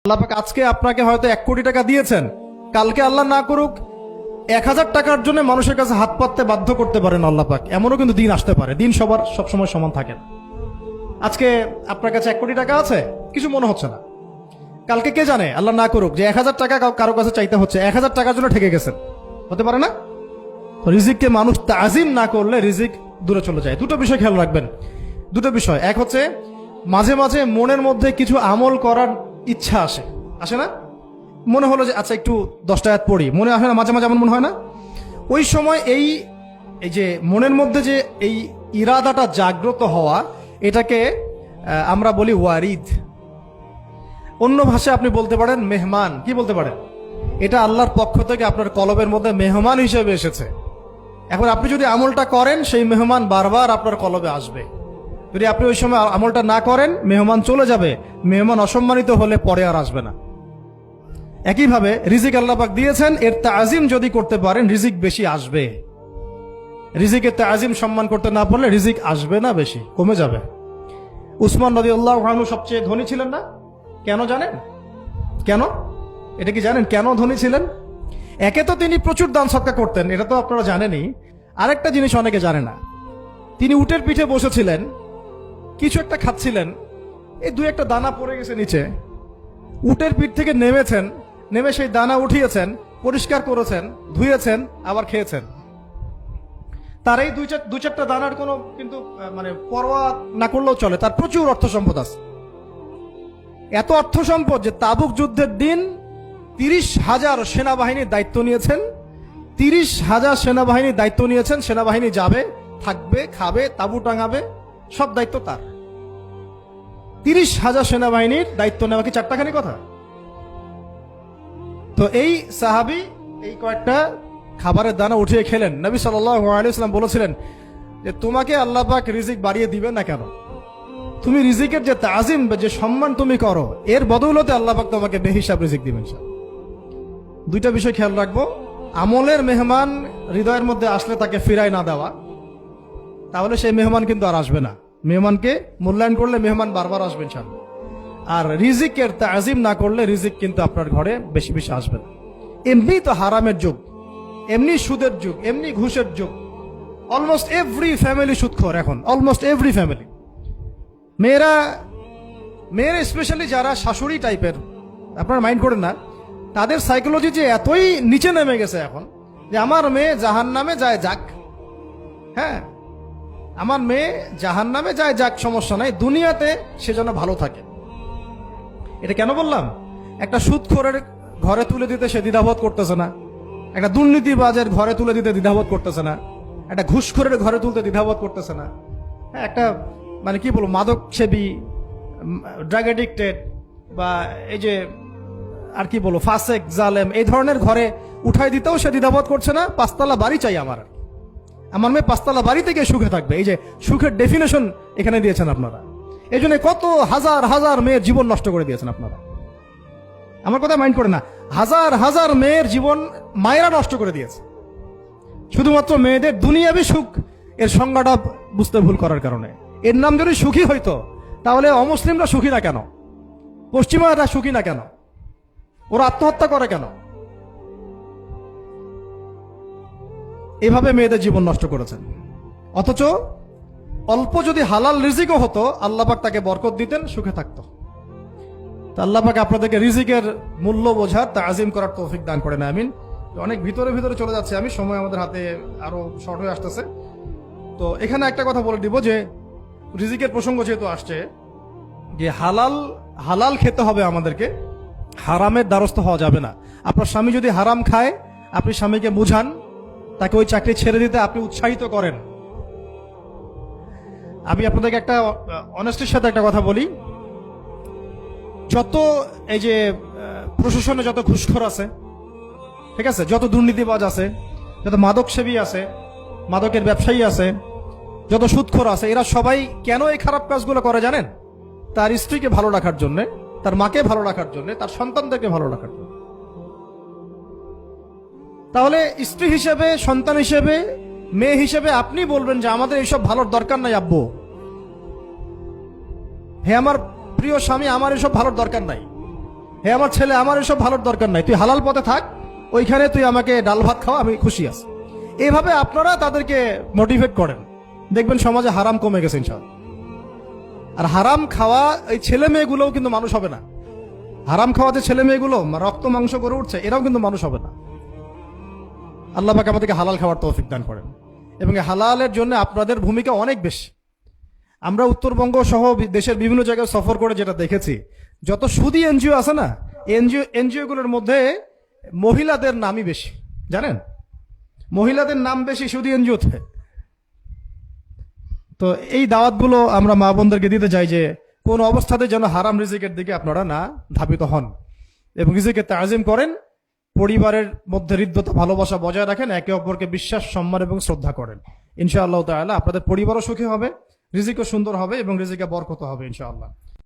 আল্লাহ পাক আজকে আপনাকে হয়তো 1 কোটি টাকা দিয়েছেন, কালকে আল্লাহ না করুক 1000 টাকার জন্য মানুষের কাছে হাত পাততে বাধ্য করতে পারেন আল্লাহ পাক। এমনও কিন্তু দিন আসতে পারে, দিন সবার সবসময় সমান থাকে না। আজকে আপনার কাছে 1 কোটি টাকা আছে, কিছু মনে হচ্ছে না, কালকে কে জানে আল্লাহ না করুক যে 1000 টাকা কারো কাছে চাইতে হচ্ছে, 1000 টাকার জন্য ঠেকে গেছেন, হতে পারে না? রিজিককে মানুষ তাজিম না করলে রিজিক দূরে চলে যায়। দুটো বিষয় খেয়াল রাখবেন, দুটো বিষয়। এক হচ্ছে মাঝে মাঝে মনের মধ্যে কিছু আমল করার ইচ্ছা আসে না? মনে হলো যে আচ্ছা একটু 10টা আয়াত পড়ি, মনে আসে না? মাঝে মাঝে এমন মনে হয় না? ওই সময় এই যে মনের মধ্যে যে এই ইরাদাটা জাগ্রত হওয়া, এটাকে আমরা বলি ওয়ারিদ। অন্য ভাষায় আপনি বলতে পারেন মেহমান। কি বলতে পারেন? এটা আল্লাহর পক্ষ থেকে আপনার কলবের মধ্যে মেহমান হিসেবে এসেছে। এখন আপনি যদি আমলটা করেন, সেই মেহমান বারবার আপনার কলবে আসবে। যদি আপনি ওই সময় আমলটা না করেন, মেহমান চলে যাবে, মেহমান অসম্মানিত হলে পরে আর আসবে না। একইভাবে রিজিক আল্লাহ পাক দিয়েছেন, এর তাজিম যদি করতে পারেন রিজিক বেশি আসবে। রিজিকের তাজিম সম্মান করতে না পারলে রিজিক আসবে না, বেশি কমে যাবে। উসমান রাদিয়াল্লাহু আনহু সবচেয়ে ধনী ছিলেন না? কেন জানেন? কেন? এটা কি জানেন কেন ধনী ছিলেন? একে তো তিনি প্রচুর দান সদকা করতেন, এটা তো আপনারা জানেনই। আরেকটা জিনিস অনেকে জানে না, তিনি উটের পিঠে বসেছিলেন, কিছু একটা খাচ্ছিলেন, এই 2-1টা দানা পড়ে গেছে নিচে, উটের পিঠ থেকে নেমেছেন, নেমে সেই দানা উঠিয়েছেন, পরিষ্কার করেছেন, ধুয়েছেন, আবার খেয়েছেন। তার এই 2-4টা দানার কোনো কিন্তু মানে পরোয়া না করলেও চলে, তার প্রচুর অর্থ সম্পদ আছে। এত অর্থ সম্পদ যে তাবুক যুদ্ধের দিন 30,000 সেনাবাহিনীর দায়িত্ব নিয়েছেন। 30,000 সেনাবাহিনীর দায়িত্ব নিয়েছেন। সেনাবাহিনী যাবে, থাকবে, খাবে, তাবু টাঙাবে, সব দায়িত্ব তার। 30,000 সেনাবাহিনীর দায়িত্ব নেওয়া কি চারটাখানি কথা? তো এই সাহাবী এই কয়েকটা খাবারের দানা উঠিয়ে খেলেন। নবী সাল্লাল্লাহু আলাইহি ওয়াসাল্লাম বলেছিলেন যে তোমাকে আল্লাহ পাক রিজিক বাড়িয়ে দিবেন না কেন? তুমি রিজিকের যে তাজিম, যে সম্মান তুমি করো, এর বদৌলতে আল্লাহ পাক তোমাকে বেহিসাব রিজিক দিবেন। দুইটা বিষয় খেয়াল রাখবো। আমলের মেহমান হৃদয়ের মধ্যে আসলে তাকে ফিরায় না দেওয়া, তাহলে সেই মেহমান কিন্তু আর আসবে না। মেহমানকে মূল্যায়ন করলে মেহমান বারবার আসবে ইনশাআল্লাহ। আর রিজিকের তাজিম না করলে রিজিক কিন্তু আপনার ঘরে বেশি বেশি আসবে না। এমনি তো হারামের যুগ, এমনি সুদের যুগ, এমনি ঘুষের যুগ। অলমোস্ট এভরি ফ্যামিলি সুদখোর এখন, অলমোস্ট এভরি ফ্যামিলি। মেয়েরা স্পেশালি যারা শাশুড়ি টাইপের, আপনারা মাইন্ড করেন না, তাদের সাইকোলজি যে এতই নিচে নেমে গেছে এখন যে আমার মেয়ে জাহান্নামে যায় যাক, হ্যাঁ আমার মেয়ে জাহান্নামে যায় যাক, সমস্যা নাই, দুনিয়াতে সে যেন ভালো থাকে। এটা কেন বললাম? একটা সুদখোরের ঘরে তুলে দিতে সে দ্বিধাবোধ করতেছে না, একটা দুর্নীতিবাজের ঘরে তুলে দিতে দ্বিধাবোধ করতেছে না, একটা ঘুষখোরের ঘরে তুলতে দ্বিধাবোধ করতেছে না, হ্যাঁ একটা মানে কি বলবো মাদক সেবী, ড্রাগ এডিক্টেড বা এই যে আর কি বলবো ফাসেক জালেম, এই ধরনের ঘরে উঠাই দিতেও সে দ্বিধাবোধ করছে না। 5তলা বাড়ি চাই আমার মেয়ে 5তলা বাড়ি থেকে সুখে থাকবে। এই যে সুখের ডেফিনেশন এখানে দিয়েছেন আপনারা, এই জন্য কত হাজার হাজার মেয়ের জীবন নষ্ট করে দিয়েছেন আপনারা। আমার কথা মাইন্ড করে না, হাজার হাজার মেয়ের জীবন মায়েরা নষ্ট করে দিয়েছে, শুধুমাত্র মেয়েদের দুনিয়াবি সুখ এর সংজ্ঞাটা বুঝতে ভুল করার কারণে। এর নাম যদি সুখী হইতো, তাহলে অমুসলিমরা সুখী না কেন? পশ্চিমারা সুখী না কেন? ওরা আত্মহত্যা করে কেন? এভাবে মেয়েদের জীবন নষ্ট করেছেন। অথচ অল্প যদি হালাল রিজিকও হতো, আল্লাহ পাক তাকে বরকত দিতেন, সুখে থাকতো। তা আল্লাহ পাক আপনাদেরকে রিজিকের মূল্য বোঝার, তাজিম করার তৌফিক দান করেন, আমিন। অনেক ভিতরে ভিতরে চলে যাচ্ছে আমি, সময় আমাদের হাতে আরো শর্ট হয়ে আসতেছে। তো এখানে একটা কথা বলে দিব যে রিজিকের প্রসঙ্গ যেহেতু আসছে, যে হালাল খেতে হবে আমাদেরকে, হারামের দ্বারস্থ হওয়া যাবে না। আপনার স্বামী যদি হারাম খায়, আপনি স্বামীকে বুঝান, তাকে ওই চাকরি ছেড়ে দিতে আপনি উৎসাহিত করেন। আমি আপনাদেরকে একটা অনেস্টির সাথে একটা কথা বলি, যত এই যে প্রশাসনে যত ঘুষখোর আছে, ঠিক আছে, যত দুর্নীতিবাজ আছে, যত মাদক সেবী আছে, মাদকের ব্যবসায়ী আছে, যত সুদখোর আছে, এরা সবাই কেন এই খারাপ কাজগুলো করে জানেন? তার স্ত্রীকে ভালো রাখার জন্য, তার মাকে ভালো রাখার জন্য, তার সন্তানদেরকে ভালো রাখার জন্য। তাহলে স্ত্রী হিসেবে, সন্তান হিসেবে, মেয়ে হিসেবে আপনি বলবেন যে আমাদের এইসব ভালোর দরকার নাই আব্বু, হে আমার প্রিয় স্বামী, আমার এসব ভালোর দরকার নাই। হে আমার ছেলে, আমার এসব ভালোর দরকার নাই, তুই হালাল পথে থাক, ওইখানে তুই আমাকে ডাল ভাত খাওয়া, আমি খুশি আছি। এইভাবে আপনারা তাদেরকে মোটিভেট করেন, দেখবেন সমাজে হারাম কমে গেছে ইনশাআল্লাহ। আর হারাম খাওয়া এই ছেলে মেয়েগুলোও কিন্তু মানুষ হবে না। হারাম খাওয়া যে ছেলে মেয়েগুলো রক্ত মাংস করে উঠছে, এরাও কিন্তু মানুষ হবে না। আল্লাহ পাক আমাদেরকে হালাল খাওয়ার তৌফিক দান করেন, এবং এই হালালের জন্য আপনাদের ভূমিকা অনেক বেশি। আমরা উত্তরবঙ্গ সহ দেশের বিভিন্ন জায়গায় সফর করে যেটা দেখেছি, যত সুদী এনজিও আছে না, এনজিও গুলোর মধ্যে মহিলাদের নামই বেশি, জানেন? মহিলাদের নাম বেশি সুদী এনজিওতে। তো এই দাওয়াতগুলো আমরা মা বোনদেরকে দিতে চাই যে কোন অবস্থাতে যেন হারাম রিজিকের দিকে আপনারা না ধাবিত হন, এবং রিজিকে তাজিম করেন, পরিবারের মধ্যে হৃদ্যতা ভালোবাসা বজায় রাখেন, একে অপরকে বিশ্বাস সম্মান এবং শ্রদ্ধা করেন। ইনশাআল্লাহ তাআলা আপনাদের পরিবারও সুখী হবে, রিজিকও সুন্দর হবে, এবং রিজিকে বরকত হবে ইনশাআল্লাহ।